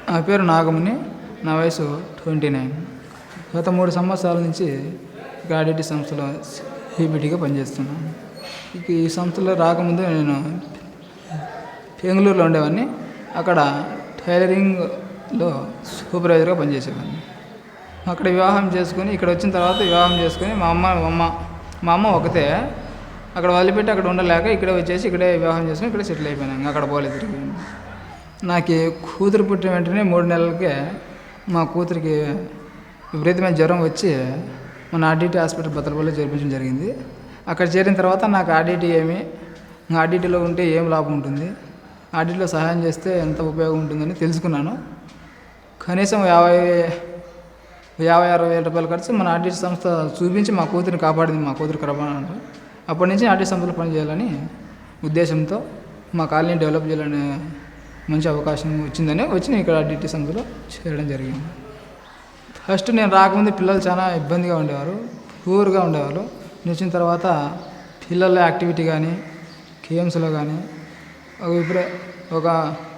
నా పేరు నాగముని. నా వయసు 29. గత 3 సంవత్సరాల నుంచి ఇక ఆర్డిటి సంస్థలో సిబిటిగా పనిచేస్తున్నాను. ఇక ఈ సంస్థలో రాకముందు నేను బెంగళూరులో ఉండేవాడిని. అక్కడ టైలరింగ్లో సూపర్వైజర్గా పనిచేసేవాడిని. అక్కడ వివాహం చేసుకొని ఇక్కడ వచ్చిన తర్వాత వివాహం చేసుకొని మా అమ్మ ఒకతే. అక్కడ వదిలిపెట్టి అక్కడ ఉండలేక ఇక్కడే వచ్చేసి ఇక్కడే వివాహం చేసుకొని ఇక్కడే సెటిల్ అయిపోయాను. అక్కడ పోలేదు తిరిగి. నాకు కూతురు పుట్టిన వెంటనే 3 నెలలకే మా కూతురికి విపరీతమైన జ్వరం వచ్చి మన ఆర్డిటి హాస్పిటల్ బత్తలపల్లిలో చేర్పించడం జరిగింది. అక్కడ చేరిన తర్వాత నాకు ఆర్డిటిలో ఉంటే ఏం లాభం ఉంటుంది, ఆర్డిటిలో సహాయం చేస్తే ఎంత ఉపయోగం ఉంటుందని తెలుసుకున్నాను. కనీసం 50-60 వేల రూపాయలు ఖర్చు మన ఆర్డిటి సంస్థ చూపించి మా కూతురిని కాపాడింది. మా కూతురు కరపాలంటే అప్పటి నుంచి ఆర్డిటి సంస్థలో పనిచేయాలని ఉద్దేశంతో మా కాలనీ డెవలప్ చేయాలనే మంచి అవకాశం వచ్చిందని వచ్చి నేను ఇక్కడ ఆర్డిటి సంస్థలో చేరడం జరిగింది. ఫస్ట్ నేను రాకముందు పిల్లలు చాలా ఇబ్బందిగా ఉండేవారు, పూర్గా ఉండేవాళ్ళు. నేను వచ్చిన తర్వాత పిల్లల యాక్టివిటీ కానీ గేమ్స్లో కానీ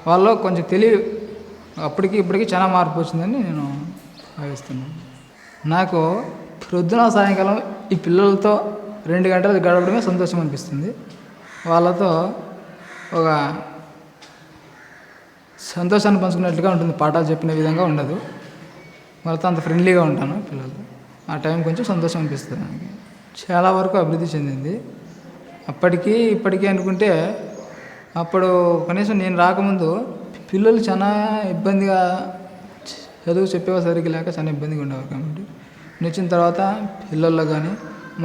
వాళ్ళలో కొంచెం అప్పటికి ఇప్పటికి చాలా మార్పు వచ్చిందని నేను భావిస్తున్నాను. నాకు ప్రొద్దున సాయంకాలం ఈ పిల్లలతో 2 గంటలు గడపడమే సంతోషం అనిపిస్తుంది. వాళ్ళతో ఒక సంతోషాన్ని పంచుకున్నట్లుగా ఉంటుంది. పాఠాలు చెప్పిన విధంగా ఉండదు. వాళ్ళతో అంత ఫ్రెండ్లీగా ఉంటాను పిల్లలతో. ఆ టైం కొంచెం సంతోషం అనిపిస్తుంది. నాకు చాలా వరకు అభివృద్ధి చెందింది. అప్పటికి ఇప్పటికీ అనుకుంటే అప్పుడు కనీసం నేను రాకముందు పిల్లలు చాలా ఇబ్బందిగా చదువు చెప్పేవారు సరిగ్గా లేక చాలా ఇబ్బందిగా ఉండేవారు. కాబట్టి నేను వచ్చిన తర్వాత పిల్లల్లో కానీ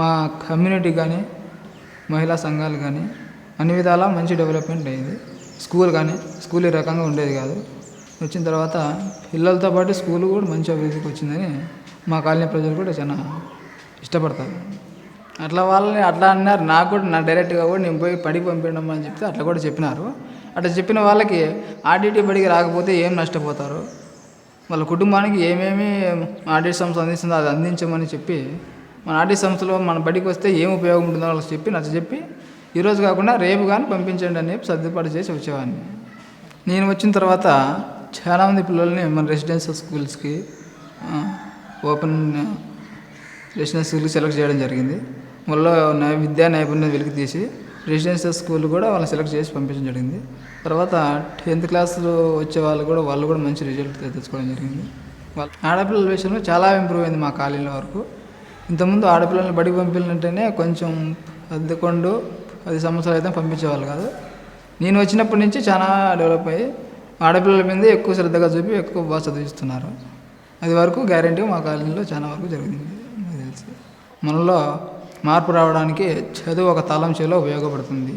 మా కమ్యూనిటీ కానీ మహిళా సంఘాలు కానీ అన్ని విధాలా మంచి డెవలప్మెంట్ అయింది. స్కూల్ ఈ రకంగా ఉండేది కాదు. వచ్చిన తర్వాత పిల్లలతో పాటు స్కూల్ కూడా మంచి అభివృద్ధికి వచ్చిందని మా కాలనీ ప్రజలు కూడా చాలా ఇష్టపడతారు. వాళ్ళని అట్లా అన్నారు. నాకు కూడా నా డైరెక్ట్గా కూడా నేను పోయి పడికి పంపించడం అని చెప్తే అట్లా కూడా చెప్పినారు. అట్లా చెప్పిన వాళ్ళకి ఆర్డిటి బడికి రాకపోతే ఏం నష్టపోతారు, వాళ్ళ కుటుంబానికి ఏమేమి ఆర్డిటి సంస్థ అందిస్తుందో అది అందించమని చెప్పి మన ఆర్డిటి సంస్థలో మన బడికి వస్తే ఏం ఉపయోగం ఉంటుందో వాళ్ళకి చెప్పి ఈరోజు కాకుండా రేపు కానీ పంపించండి అని చెప్పి సర్దుబాటు చేసి వచ్చేవాడిని. నేను వచ్చిన తర్వాత చాలామంది పిల్లల్ని మన రెసిడెన్షియల్ స్కూల్స్కి ఓపెన్ రెసిడెన్షియల్ స్కూల్కి సెలెక్ట్ చేయడం జరిగింది. వాళ్ళలో విద్యా నైపుణ్యం వెలికి తీసి రెసిడెన్షియల్ స్కూల్ కూడా వాళ్ళని సెలెక్ట్ చేసి పంపించడం జరిగింది. తర్వాత 10th క్లాస్లో వచ్చే వాళ్ళు కూడా మంచి రిజల్ట్ తెచ్చుకోవడం జరిగింది. ఆడపిల్లల విషయంలో చాలా ఇంప్రూవ్ అయింది మా కాలేజీలో వరకు. ఇంతకుముందు ఆడపిల్లల్ని బడికి పంపించాలంటేనే కొంచెం 10 సంవత్సరాలు అయితే పంపించేవాళ్ళు కాదు. నేను వచ్చినప్పటి నుంచి చాలా డెవలప్ అయ్యి ఆడపిల్లల మీద ఎక్కువ శ్రద్ధగా చూపి ఎక్కువ బాగా చదివిస్తున్నారు. అది వరకు గ్యారెంటీగా మా కాలేజీలో చాలా వరకు జరిగింది. నాకు తెలిసి మనలో మార్పు రావడానికి చదువు ఒక తాళం చెవిలో ఉపయోగపడుతుంది.